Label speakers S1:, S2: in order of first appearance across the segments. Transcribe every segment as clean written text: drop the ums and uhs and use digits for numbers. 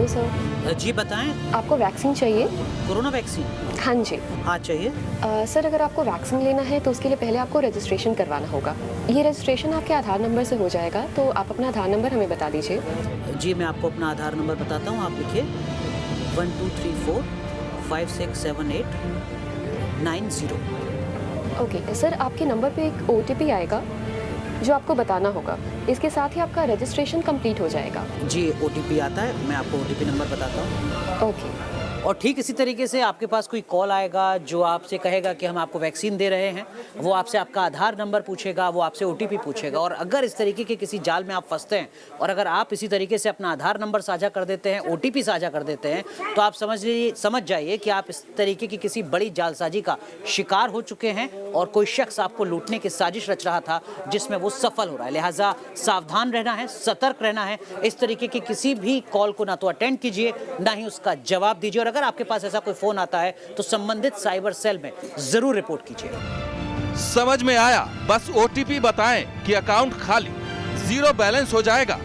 S1: Sir.
S2: जी बताएं।
S1: आपको vaccine चाहिए?
S2: Corona vaccine?
S1: हाँ जी।
S2: हाँ चाहिए।
S1: सर अगर आपको वैक्सीन लेना है तो उसके लिए पहले आपको रजिस्ट्रेशन करवाना होगा। ये रजिस्ट्रेशन आपके आधार नंबर से हो जाएगा, तो आप अपना आधार नंबर हमें बता दीजिए।
S2: जी मैं आपको अपना आधार नंबर बताता हूँ, आप लिखिए 1234567890।
S1: ओके सर, आपके नंबर पे एक OTP आएगा जो आपको बताना होगा। इसके साथ ही आपका रजिस्ट्रेशन कंप्लीट हो जाएगा।
S2: जी OTP आता है, मैं आपको OTP नंबर बताता हूँ।
S1: ओके।
S2: और ठीक इसी तरीके से आपके पास कोई कॉल आएगा जो आपसे कहेगा कि हम आपको वैक्सीन दे रहे हैं, वो आपसे आपका आधार नंबर पूछेगा, वो आपसे OTP पूछेगा। और अगर इस तरीके के किसी जाल में आप फंसते हैं और अगर आप इसी तरीके से अपना आधार नंबर साझा कर देते हैं, OTP साझा कर देते हैं, तो आप समझ जाइए कि आप इस तरीके की किसी बड़ी जालसाजी का शिकार हो चुके हैं और कोई शख्स आपको लूटने की साजिश रच रहा था जिसमें वो सफल हो रहा है। लिहाजा सावधान रहना है, सतर्क रहना है। इस तरीके की किसी भी कॉल को ना तो अटेंड कीजिए, ना ही उसका जवाब दीजिए। और अगर आपके पास ऐसा कोई फोन आता है तो संबंधित साइबर सेल में जरूर रिपोर्ट कीजिए।
S3: समझ में आया? बस OTP बताएं कि अकाउंट खाली, जीरो बैलेंस हो जाएगा।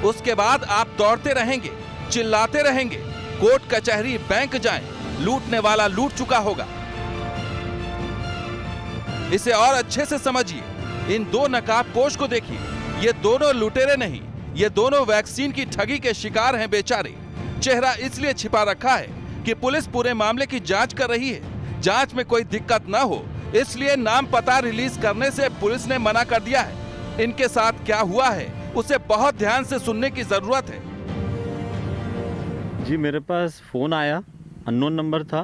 S3: उसके बाद आप दौड़ते रहेंगे, चिल्लाते रहेंगे, कोर्ट कचहरी बैंक जाएं, लूटने वाला लूट चुका होगा। इसे और अच्छे से समझिए, इन दो नकाबपोश को देखिए। ये दोनों लुटेरे नहीं, ये दोनों वैक्सीन की ठगी के शिकार हैं बेचारे। चेहरा इसलिए छिपा रखा है कि पुलिस पूरे मामले की जांच कर रही है। जांच में कोई दिक्कत न हो इसलिए नाम पता रिलीज करने से पुलिस ने मना कर दिया है। इनके साथ क्या हुआ है उसे बहुत ध्यान से सुनने की जरूरत है।
S4: जी मेरे पास फ़ोन आया, अननोन नंबर था,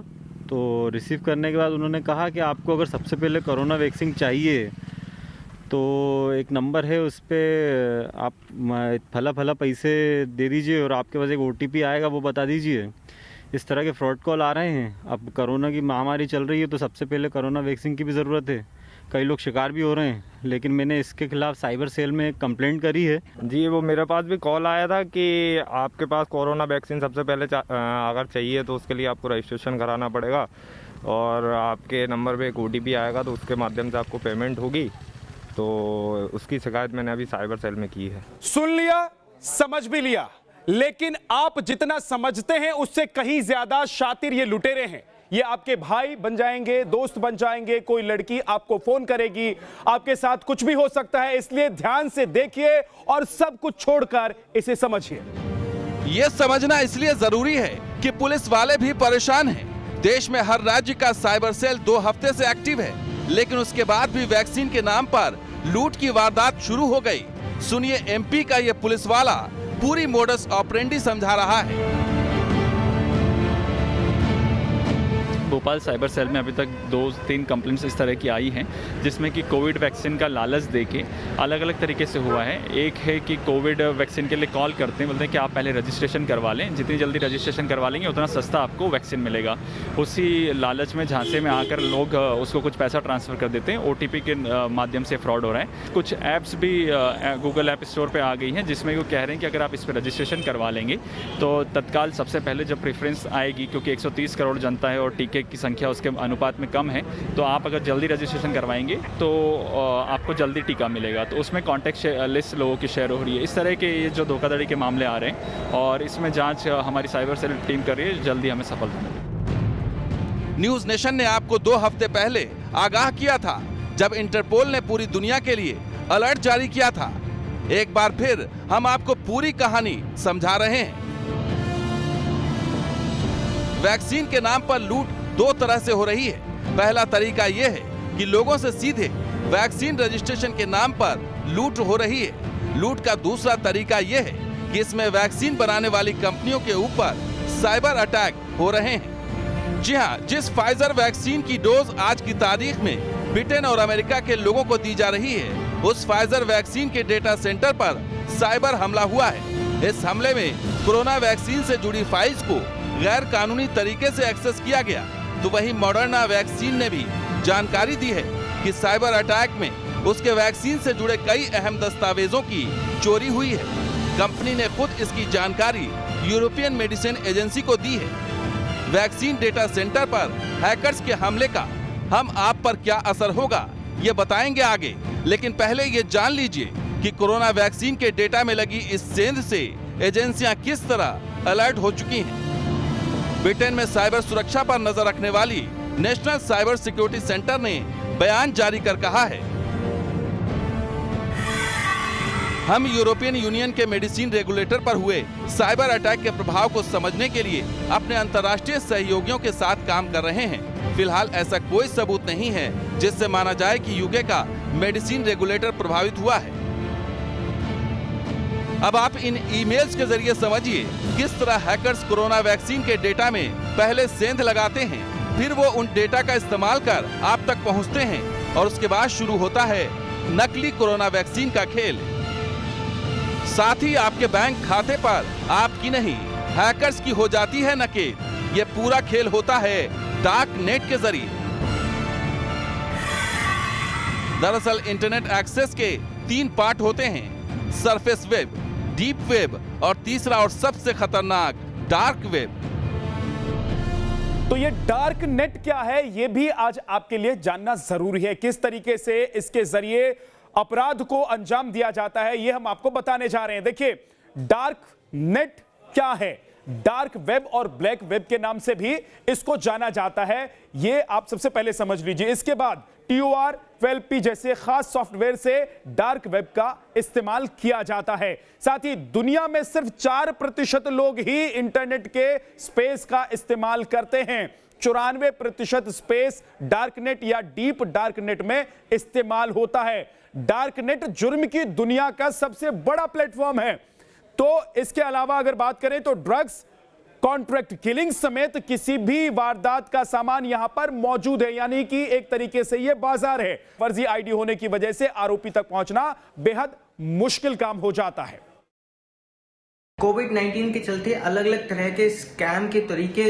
S4: तो रिसीव करने के बाद उन्होंने कहा कि आपको अगर सबसे पहले कोरोना वैक्सीन चाहिए तो एक नंबर है, उस पर आप फला पैसे दे दीजिए और आपके पास एक OTP आएगा, वो बता दीजिए। इस तरह के फ्रॉड कॉल आ रहे हैं। अब कोरोना की महामारी चल रही है तो सबसे पहले कोरोना वैक्सीन की भी ज़रूरत है। कई लोग शिकार भी हो रहे हैं, लेकिन मैंने इसके खिलाफ साइबर सेल में कंप्लेंट करी है।
S5: जी वो मेरे पास भी कॉल आया था कि आपके पास कोरोना वैक्सीन सबसे पहले अगर चाहिए तो उसके लिए आपको रजिस्ट्रेशन कराना पड़ेगा और आपके नंबर पे एक OTP आएगा, तो उसके माध्यम से आपको पेमेंट होगी। तो उसकी शिकायत मैंने अभी साइबर सेल में की है।
S6: सुन लिया, समझ भी लिया, लेकिन आप जितना समझते हैं उससे कहीं ज्यादा शातिर ये लुटेरे हैं। ये आपके भाई बन जाएंगे, दोस्त बन जाएंगे, कोई लड़की आपको फोन करेगी, आपके साथ कुछ भी हो सकता है। इसलिए ध्यान से देखिए और सब कुछ छोड़कर इसे समझिए।
S3: ये समझना इसलिए जरूरी है कि पुलिस वाले भी परेशान हैं। देश में हर राज्य का साइबर सेल 2 हफ्ते से एक्टिव है, लेकिन उसके बाद भी वैक्सीन के नाम पर लूट की वारदात शुरू हो गई। सुनिए MP का ये पुलिस वाला पूरी मोडस ऑपरेंडी समझा रहा है।
S7: भोपाल साइबर सेल में अभी तक 2-3 कंप्लेंट्स इस तरह की आई हैं, जिसमें कि कोविड वैक्सीन का लालच देके अलग अलग तरीके से हुआ है। एक है कि कोविड वैक्सीन के लिए कॉल करते हैं, बोलते हैं कि आप पहले रजिस्ट्रेशन करवा लें, जितनी जल्दी रजिस्ट्रेशन करवा लेंगे उतना सस्ता आपको वैक्सीन मिलेगा। उसी लालच में, झांसे में आकर लोग उसको कुछ पैसा ट्रांसफ़र कर देते हैं। OTP के माध्यम से फ्रॉड हो रहा है। कुछ ऐप्स भी गूगल ऐप स्टोर पर आ गई हैं, जिसमें वो कह रहे हैं कि अगर आप इस पर रजिस्ट्रेशन करवा लेंगे तो तत्काल सबसे पहले जब प्रेफरेंस आएगी, क्योंकि 130 करोड़ जनता है और टीके की संख्या उसके अनुपात में कम है, तो आप अगर जल्दी रजिस्ट्रेशन करवाएंगे तो आपको जल्दी टीका मिलेगा। तो उसमें कॉन्टैक्ट लिस्ट लोगों की शेयर हो रही है। इस तरह के ये जो धोखाधड़ी के मामले आ रहे हैं और इसमें जांच हमारी साइबर सेल टीम कर रही है, जल्दी हमें सफलता मिलेगी।
S3: न्यूज नेशन ने आपको 2 हफ्ते पहले आगाह किया था, जब इंटरपोल ने पूरी दुनिया के लिए अलर्ट जारी किया था। एक बार फिर हम आपको पूरी कहानी समझा रहे हैं। वैक्सीन के नाम पर लूट 2 तरह से हो रही है। पहला तरीका यह है कि लोगों से सीधे वैक्सीन रजिस्ट्रेशन के नाम पर लूट हो रही है। लूट का दूसरा तरीका यह है कि इसमें वैक्सीन बनाने वाली कंपनियों के ऊपर साइबर अटैक हो रहे हैं। जी हां, जिस फाइजर वैक्सीन की डोज आज की तारीख में ब्रिटेन और अमेरिका के लोगों को दी जा रही है, उस फाइजर वैक्सीन के डेटा सेंटर पर साइबर हमला हुआ है। इस हमले में कोरोना वैक्सीन से जुड़ी फाइल्स को गैर कानूनी तरीके से एक्सेस किया गया। तो वहीं मॉडर्ना वैक्सीन ने भी जानकारी दी है कि साइबर अटैक में उसके वैक्सीन से जुड़े कई अहम दस्तावेजों की चोरी हुई है। कंपनी ने खुद इसकी जानकारी यूरोपियन मेडिसिन एजेंसी को दी है। वैक्सीन डेटा सेंटर पर हैकर्स के हमले का हम आप पर क्या असर होगा ये बताएंगे आगे, लेकिन पहले ये जान लीजिए कि कोरोना वैक्सीन के डेटा में लगी इस सेंध से एजेंसियां किस तरह अलर्ट हो चुकी हैं। ब्रिटेन में साइबर सुरक्षा पर नजर रखने वाली नेशनल साइबर सिक्योरिटी सेंटर ने बयान जारी कर कहा है, हम यूरोपियन यूनियन के मेडिसिन रेगुलेटर पर हुए साइबर अटैक के प्रभाव को समझने के लिए अपने अंतर्राष्ट्रीय सहयोगियों के साथ काम कर रहे हैं। फिलहाल ऐसा कोई सबूत नहीं है जिससे माना जाए कि यूके का मेडिसिन रेगुलेटर प्रभावित हुआ है। अब आप इन ईमेल्स के जरिए समझिए किस तरह हैकर्स कोरोना वैक्सीन के डेटा में पहले सेंध लगाते हैं, फिर वो उन डेटा का इस्तेमाल कर आप तक पहुंचते हैं और उसके बाद शुरू होता है नकली कोरोना वैक्सीन का खेल। साथ ही आपके बैंक खाते पर आपकी नहीं हैकर्स की हो जाती है नकेल। ये पूरा खेल होता है डार्क नेट के जरिए। दरअसल इंटरनेट एक्सेस के 3 पार्ट होते हैं, सरफेस वेब, डीप वेब और तीसरा और सबसे खतरनाक डार्क वेब।
S6: तो ये डार्क नेट क्या है, ये भी आज आपके लिए जानना जरूरी है। किस तरीके से इसके जरिए अपराध को अंजाम दिया जाता है, ये हम आपको बताने जा रहे हैं। देखिए, डार्क नेट क्या है? डार्क वेब और ब्लैक वेब के नाम से भी इसको जाना जाता है, ये आप सबसे पहले समझ लीजिए। इसके बाद TOR12P जैसे खास सॉफ्टवेयर से डार्क वेब का इस्तेमाल किया जाता है। साथ ही दुनिया में सिर्फ 4% लोग ही इंटरनेट के स्पेस का इस्तेमाल करते हैं। 94% स्पेस डार्कनेट या डीप डार्कनेट में इस्तेमाल होता है। डार्कनेट जुर्म की दुनिया का सबसे बड़ा प्लेटफॉर्म है। तो इसके अलावा अगर बात करें तो ड्रग्स, कॉन्ट्रैक्ट किलिंग समेत किसी भी वारदात का सामान यहां पर मौजूद है, यानी कि एक तरीके से यह बाजार है। फर्जी आईडी होने की वजह से आरोपी तक पहुंचना बेहद मुश्किल काम हो जाता है।
S8: कोविड-19 के चलते अलग अलग तरह के स्कैम के तरीके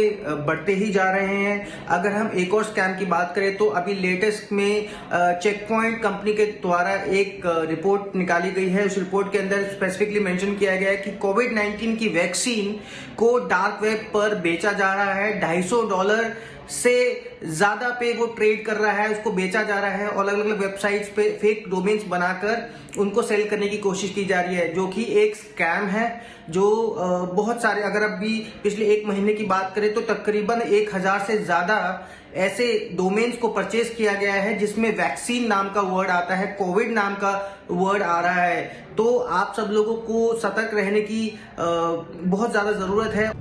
S8: बढ़ते ही जा रहे हैं। अगर हम एक और स्कैम की बात करें तो अभी लेटेस्ट में चेक पॉइंट कंपनी के द्वारा एक रिपोर्ट निकाली गई है। उस रिपोर्ट के अंदर स्पेसिफिकली मेंशन किया गया है कि कोविड-19 की वैक्सीन को डार्क वेब पर बेचा जा रहा है। $250 से ज्यादा पे वो ट्रेड कर रहा है, उसको बेचा जा रहा है और अलग अलग वेबसाइट्स पे फेक डोमेन्स बनाकर उनको सेल करने की कोशिश की जा रही है, जो कि एक स्कैम है। जो बहुत सारे, अगर अभी पिछले 1 महीने की बात करें तो तकरीबन 1000 से ज्यादा ऐसे डोमेन्स को परचेज किया गया है जिसमें वैक्सीन नाम का वर्ड आता है, कोविड नाम का वर्ड आ रहा है। तो आप सब लोगों को सतर्क रहने की बहुत ज्यादा जरूरत है।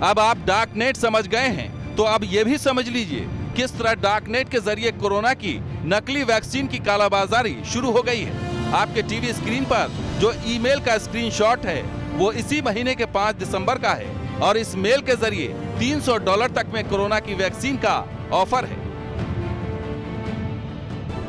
S3: अब आप डार्क नेट समझ गए हैं तो अब ये भी समझ लीजिए किस तरह डार्क नेट के जरिए कोरोना की नकली वैक्सीन की कालाबाजारी शुरू हो गई है। आपके टीवी स्क्रीन पर जो ईमेल का स्क्रीनशॉट है वो इसी महीने के 5 दिसंबर का है और इस मेल के जरिए $300 तक में कोरोना की वैक्सीन का ऑफर है।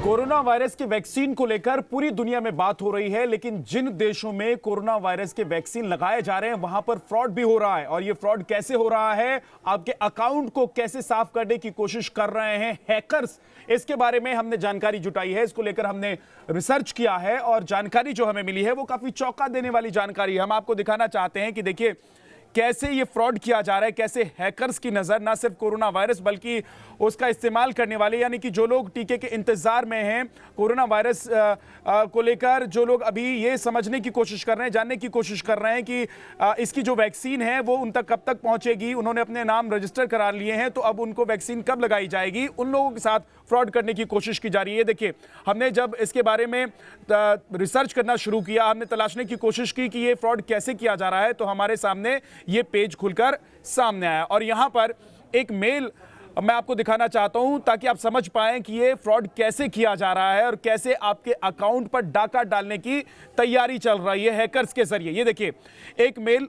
S6: कोरोना वायरस की वैक्सीन को लेकर पूरी दुनिया में बात हो रही है, लेकिन जिन देशों में कोरोना वायरस के वैक्सीन लगाए जा रहे हैं वहां पर फ्रॉड भी हो रहा है। और ये फ्रॉड कैसे हो रहा है, आपके अकाउंट को कैसे साफ करने की कोशिश कर रहे हैं हैकर्स, इसके बारे में हमने जानकारी जुटाई है। इसको लेकर हमने रिसर्च किया है और जानकारी जो हमें मिली है वो काफी चौंका देने वाली जानकारी है। हम आपको दिखाना चाहते हैं कि देखिए कैसे ये फ्रॉड किया जा रहा है, कैसे हैकर्स की नजर ना सिर्फ कोरोना वायरस बल्कि उसका इस्तेमाल करने वाले, यानी कि जो लोग टीके के इंतजार में हैं, कोरोना वायरस को लेकर जो लोग अभी ये समझने की कोशिश कर रहे हैं, जानने की कोशिश कर रहे हैं कि इसकी जो वैक्सीन है वो उन तक कब तक पहुंचेगी, उन्होंने अपने नाम रजिस्टर करा लिए हैं तो अब उनको वैक्सीन कब लगाई जाएगी, उन लोगों के साथ फ्रॉड करने की कोशिश की जा रही है। देखिए, हमने जब इसके बारे में रिसर्च करना शुरू किया, हमने तलाशने की कोशिश की कि ये फ्रॉड कैसे किया जा रहा है, तो हमारे सामने ये पेज खुलकर सामने आया और यहां पर एक मेल मैं आपको दिखाना चाहता हूं ताकि आप समझ पाएं कि ये फ्रॉड कैसे किया जा रहा है और कैसे आपके अकाउंट पर डाका डालने की तैयारी चल रही है हैकर्स के जरिए। ये देखिए, एक मेल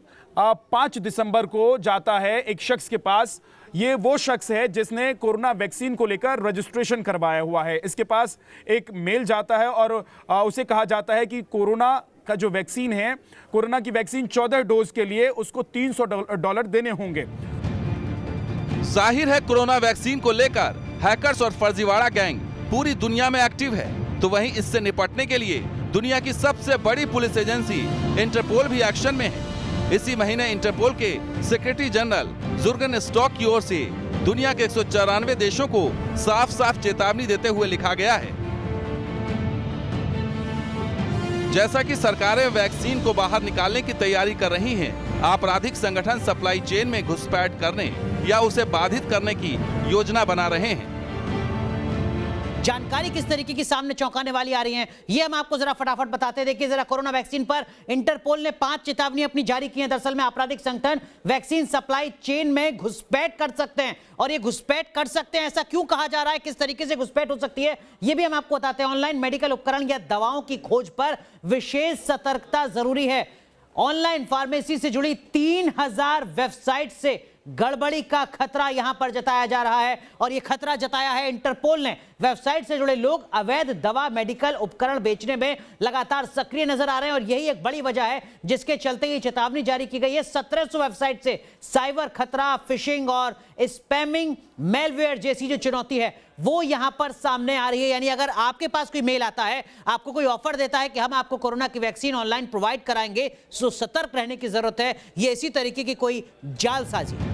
S6: 5 दिसंबर को जाता है एक शख्स के पास। ये वो शख्स है जिसने कोरोना वैक्सीन को लेकर रजिस्ट्रेशन करवाया हुआ है। इसके पास एक मेल जाता है और उसे कहा जाता है कि कोरोना का जो वैक्सीन है, कोरोना की वैक्सीन 14 डोज के लिए उसको $300 देने होंगे।
S3: जाहिर है कोरोना वैक्सीन को लेकर हैकर्स और फर्जीवाड़ा गैंग पूरी दुनिया में एक्टिव है, तो वहीं इससे निपटने के लिए दुनिया की सबसे बड़ी पुलिस एजेंसी इंटरपोल भी एक्शन में है। इसी महीने इंटरपोल के सेक्रेटरी जनरल जुर्गन स्टॉक की ओर से दुनिया के 194 देशों को साफ साफ चेतावनी देते हुए लिखा गया है जैसा कि सरकारें वैक्सीन को बाहर निकालने की तैयारी कर रही हैं, आपराधिक संगठन सप्लाई चेन में घुसपैठ करने या उसे बाधित करने की योजना बना रहे हैं।
S2: जानकारी किस तरीके की सामने चौंकाने वाली आ रही है, ये हम आपको जरा फटाफट बताते हैं। देखिए जरा, कोरोना वैक्सीन पर इंटरपोल ने 5 चेतावनी अपनी जारी की है। दरअसल में आपराधिक संगठन वैक्सीन सप्लाई चेन में घुसपैठ कर सकते हैं, और ये घुसपैठ कर सकते हैं, ऐसा क्यों कहा जा रहा है, किस तरीके से घुसपैठ हो सकती है, ये भी हम आपको बताते हैं। ऑनलाइन मेडिकल उपकरण या दवाओं की खोज पर विशेष सतर्कता जरूरी है। ऑनलाइन फार्मेसी से जुड़ी 3000 वेबसाइट से गड़बड़ी का खतरा यहां पर जताया जा रहा है, और यह खतरा जताया है इंटरपोल ने। वेबसाइट से जुड़े लोग अवैध दवा मेडिकल उपकरण बेचने में लगातार सक्रिय नजर आ रहे हैं, और यही एक बड़ी वजह है जिसके चलते ये चेतावनी जारी की गई है। 1700 वेबसाइट से साइबर खतरा, फिशिंग और स्पैमिंग, मेलवेयर जैसी जो चुनौती है वो यहां पर सामने आ रही है। यानी अगर आपके पास कोई मेल आता है, आपको कोई ऑफर देता है कि हम आपको कोरोना की वैक्सीन ऑनलाइन प्रोवाइड कराएंगे, तो सतर्क रहने की जरूरत है। ये इसी तरीके की कोई जालसाजी है।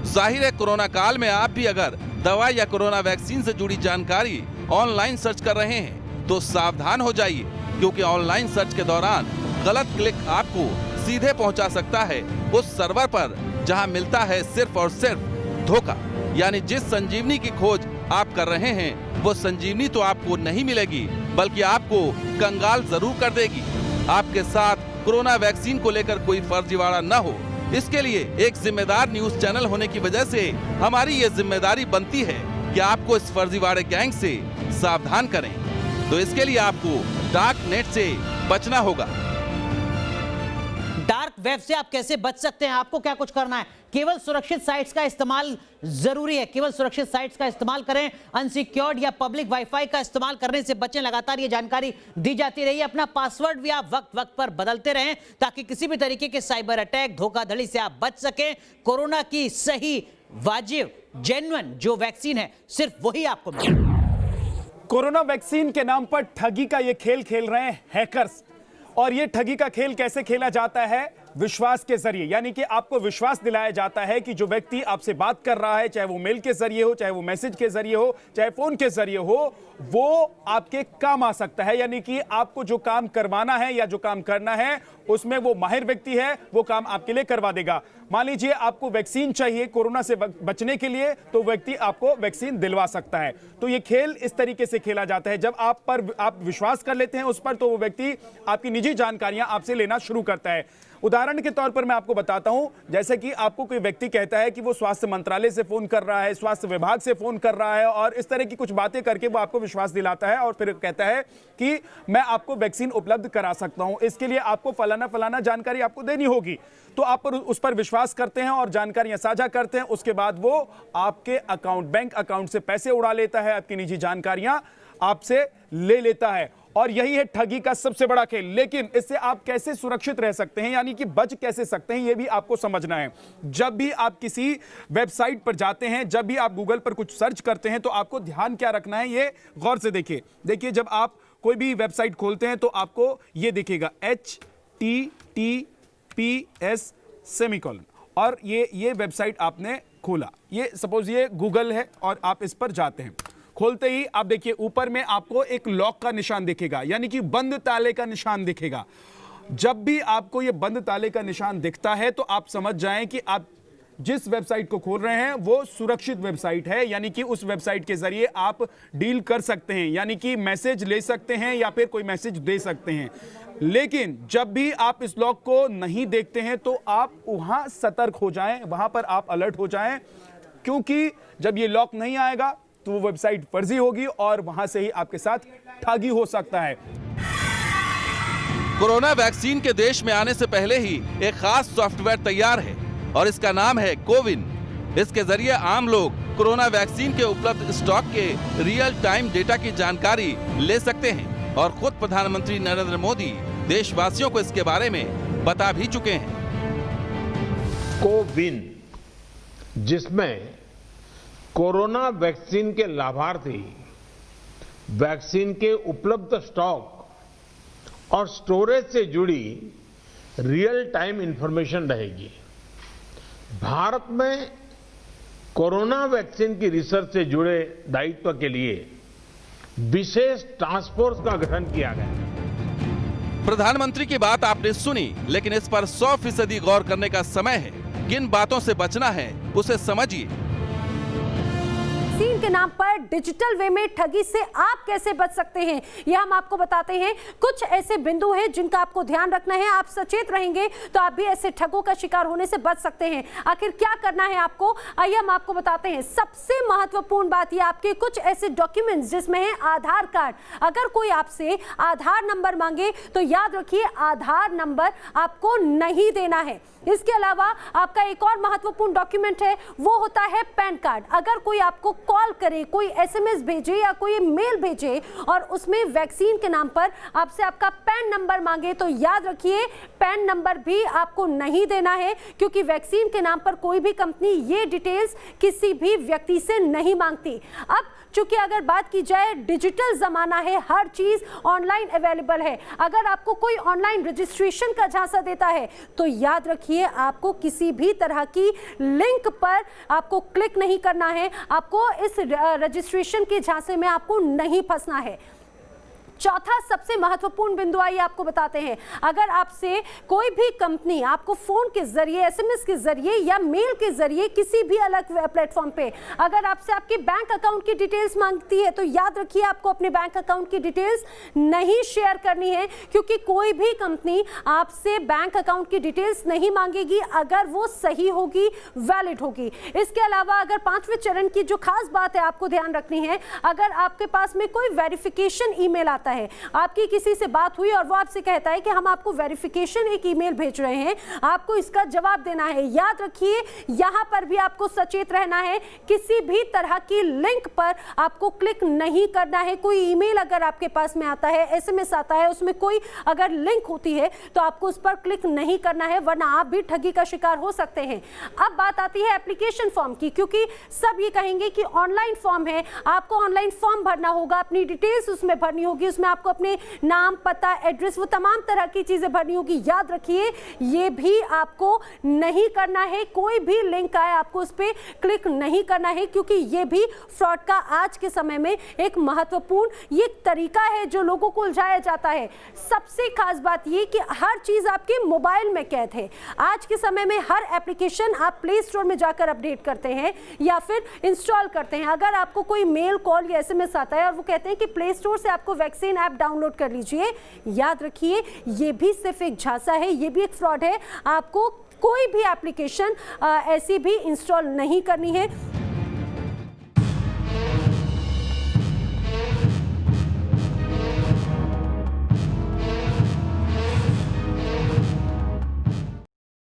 S3: जाहिर है, कोरोना काल में आप भी अगर दवा या कोरोना वैक्सीन से जुड़ी जानकारी ऑनलाइन सर्च कर रहे हैं तो सावधान हो जाइए, क्योंकि ऑनलाइन सर्च के दौरान गलत क्लिक आपको सीधे पहुंचा सकता है उस सर्वर पर जहां मिलता है सिर्फ और सिर्फ धोखा। यानी जिस संजीवनी की खोज आप कर रहे हैं वो संजीवनी तो आपको नहीं मिलेगी, बल्कि आपको कंगाल जरूर कर देगी। आपके साथ कोरोना वैक्सीन को लेकर कोई फर्जीवाड़ा न हो, इसके लिए एक जिम्मेदार न्यूज चैनल होने की वजह से हमारी ये जिम्मेदारी बनती है कि आपको इस फर्जीवाड़े गैंग से सावधान करें। तो इसके लिए आपको डार्क नेट से बचना होगा।
S2: डार्क वेब से आप कैसे बच सकते हैं? आपको क्या कुछ करना है? केवल सुरक्षित साइट्स का इस्तेमाल जरूरी है, केवल सुरक्षित साइट्स का इस्तेमाल करें। अनसिक्योर्ड या पब्लिक वाईफाई का इस्तेमाल करने से बचें। लगातार ये जानकारी दी जाती रही है। अपना पासवर्ड भी आप वक्त वक्त पर बदलते रहें, ताकि किसी भी तरीके के साइबर अटैक, धोखाधड़ी से आप बच सकें। कोरोना की सही, वाजिब, जेन्युइन जो वैक्सीन है, सिर्फ वही आपको मिले।
S6: कोरोना वैक्सीन के नाम पर ठगी का ये खेल खेल रहे हैं हैकर्स। और ये ठगी का खेल कैसे खेला जाता है? विश्वास के जरिए। यानी कि आपको विश्वास दिलाया जाता है कि जो व्यक्ति आपसे बात कर रहा है, चाहे वो मेल के जरिए हो, चाहे वो मैसेज के जरिए हो, चाहे फोन के जरिए हो, वो आपके काम आ सकता है। यानी कि आपको जो काम करवाना है या जो काम करना है उसमें वो माहिर व्यक्ति है, वो काम आपके लिए करवा देगा। मान लीजिए आपको वैक्सीन चाहिए कोरोना से बचने के लिए, तो व्यक्ति आपको वैक्सीन दिलवा सकता है। तो ये खेल इस तरीके से खेला जाता है। जब आप विश्वास कर लेते हैं उस पर, तो वो व्यक्ति आपकी निजी जानकारियां आपसे लेना शुरू करता है। उदाहरण के तौर पर मैं आपको बताता हूं, जैसे कि आपको कोई व्यक्ति कहता है कि वो स्वास्थ्य मंत्रालय से फोन कर रहा है, स्वास्थ्य विभाग से फोन कर रहा है, और इस तरह की कुछ बातें करके वो आपको विश्वास दिलाता है और फिर कहता है कि मैं आपको वैक्सीन उपलब्ध करा सकता हूं, इसके लिए आपको फलाना फलाना जानकारी आपको देनी होगी। तो आप उस पर विश्वास करते हैं और जानकारियां साझा करते हैं। उसके बाद वो आपके अकाउंट, बैंक अकाउंट से पैसे उड़ा लेता है, आपकी निजी जानकारियां आपसे ले लेता है। और यही है ठगी का सबसे बड़ा खेल। लेकिन इससे आप कैसे सुरक्षित रह सकते हैं, यानी कि बच कैसे सकते हैं, यह भी आपको समझना है। जब भी आप किसी वेबसाइट पर जाते हैं, जब भी आप गूगल पर कुछ सर्च करते हैं, तो आपको ध्यान क्या रखना है, ये गौर से देखिए। जब आप कोई भी वेबसाइट खोलते हैं तो आपको ये दिखेगा HTTPS सेमीकोलन, और ये वेबसाइट आपने खोला। ये सपोज ये गूगल है और आप इस पर जाते हैं। खोलते ही आप देखिए ऊपर में आपको एक लॉक का निशान दिखेगा, यानी कि बंद ताले का निशान दिखेगा। जब भी आपको ये बंद ताले का निशान दिखता है तो आप समझ जाएं कि आप जिस वेबसाइट को खोल रहे हैं वो सुरक्षित वेबसाइट है, यानी कि उस वेबसाइट के जरिए आप डील कर सकते हैं, यानी कि मैसेज ले सकते हैं या फिर कोई मैसेज दे सकते हैं। लेकिन जब भी आप इस लॉक को नहीं देखते हैं तो आप वहां सतर्क हो जाएं, वहां पर आप अलर्ट हो जाएं, क्योंकि जब ये लॉक नहीं आएगा तो वो वेबसाइट फर्जी होगी और वहां से ही आपके साथ ठगी हो सकता है।
S3: कोरोना वैक्सीन के देश में आने से पहले ही एक खास सॉफ्टवेयर तैयार है और इसका नाम है कोविन। इसके जरिए आम लोग कोरोना वैक्सीन के उपलब्ध स्टॉक के रियल टाइम डेटा की जानकारी ले सकते हैं और खुद प्रधानमंत्री नरेंद्र मोदी देशवासियों को इसके बारे में बता भी चुके हैं।
S9: कोविन, जिसमें कोरोना वैक्सीन के लाभार्थी वैक्सीन के उपलब्ध स्टॉक और स्टोरेज से जुड़ी रियल टाइम इंफॉर्मेशन रहेगी। भारत में कोरोना वैक्सीन की रिसर्च से जुड़े दायित्व के लिए विशेष टास्क फोर्स का गठन किया गया है।
S3: प्रधानमंत्री की बात आपने सुनी, लेकिन इस पर 100% गौर करने का समय है। किन बातों से बचना है उसे समझिए।
S10: वैक्सीन के नाम पर डिजिटल वे में ठगी से आप कैसे बच सकते हैं, यह हम आपको बताते हैं। कुछ ऐसे बिंदु हैं जिनका आपको ध्यान रखना है। आप सचेत रहेंगे तो आप भी ऐसे ठगों का शिकार होने से बच सकते हैं। आखिर क्या करना है आपको, आइए हम आपको बताते हैं। सबसे महत्वपूर्ण बात यह, आपके कुछ ऐसे डॉक्यूमेंट्स जिसमें है आधार कार्ड। अगर कोई आपसे आधार नंबर मांगे तो याद रखिए आधार नंबर आपको नहीं देना है। इसके अलावा आपका एक और महत्वपूर्ण डॉक्यूमेंट है, वो होता है पैन कार्ड। अगर कोई आपको कॉल करे, कोई एसएमएस भेजे या कोई मेल भेजे और उसमें वैक्सीन के नाम पर आपसे आपका पैन नंबर मांगे तो याद रखिए पैन नंबर भी आपको नहीं देना है, क्योंकि वैक्सीन के नाम पर कोई भी कंपनी ये डिटेल्स किसी भी व्यक्ति से नहीं मांगती। अब चूंकि अगर बात की जाए, डिजिटल जमाना है, हर चीज ऑनलाइन अवेलेबल है। अगर आपको कोई ऑनलाइन रजिस्ट्रेशन का झांसा देता है तो याद रखिए आपको किसी भी तरह की लिंक पर आपको क्लिक नहीं करना है। आपको इस रजिस्ट्रेशन के झांसे में आपको नहीं फंसना है। चौथा सबसे महत्वपूर्ण बिंदु आइए आपको बताते हैं। अगर आपसे कोई भी कंपनी आपको फोन के जरिए, एसएमएस के जरिए या मेल के जरिए किसी भी अलग प्लेटफॉर्म पे अगर आपसे आपके बैंक अकाउंट की डिटेल्स मांगती है तो याद रखिए आपको अपने बैंक अकाउंट की डिटेल्स नहीं शेयर करनी है, क्योंकि कोई भी कंपनी आपसे बैंक अकाउंट की डिटेल्स नहीं मांगेगी अगर वो सही होगी, वैलिड होगी। इसके अलावा अगर पांचवें चरण की जो खास बात है आपको ध्यान रखनी है, अगर आपके पास में कोई वेरिफिकेशन ईमेल आता है, आपकी किसी से बात हुई और वो आपसे कहता है कि हम आपको वेरिफिकेशन एक ईमेल भेज रहे हैं, आपको इसका जवाब देना है। याद रखिए यहां पर भी आपको सचेत रहना है, किसी भी तरह की लिंक पर आपको क्लिक नहीं करना है। कोई ईमेल अगर आपके पास में आता है, एसएमएस आता है, उसमें कोई अगर लिंक होती है तो आपको उस पर क्लिक नहीं करना है, वरना आप भी ठगी का शिकार हो सकते हैं। अब बात आती है एप्लीकेशन फॉर्म की, क्योंकि सब ये कहेंगे कि ऑनलाइन फॉर्म है, आपको ऑनलाइन फॉर्म भरना होगा, अपनी डिटेल्स उसमें भरनी होगी, उसमें आपको अपने नाम, पता, एड्रेस, वो तमाम तरह की चीजें भरनी होगी। याद रखिए ये भी आपको नहीं करना है। कोई भी लिंक आए आपको उस पर क्लिक नहीं करना है, क्योंकि ये भी फ्रॉड का आज के समय में एक महत्वपूर्ण ये तरीका है जो लोगों को उलझाया जाता है। सबसे खास बात ये कि हर चीज आपके मोबाइल में कैद है। आज के समय में हर एप्लीकेशन आप प्ले स्टोर में जाकर अपडेट करते हैं या फिर इंस्टॉल करते हैं। अगर आपको कोई मेल, कॉल या एसएमएस आता है और वो कहते हैं कि प्ले स्टोर से आपको वैक्सीन ऐप डाउनलोड कर लीजिए, याद रखिए ये भी सिर्फ एक झांसा है, ये भी एक फ्रॉड है। आपको कोई भी एप्लीकेशन ऐसी भी इंस्टॉल नहीं करनी है।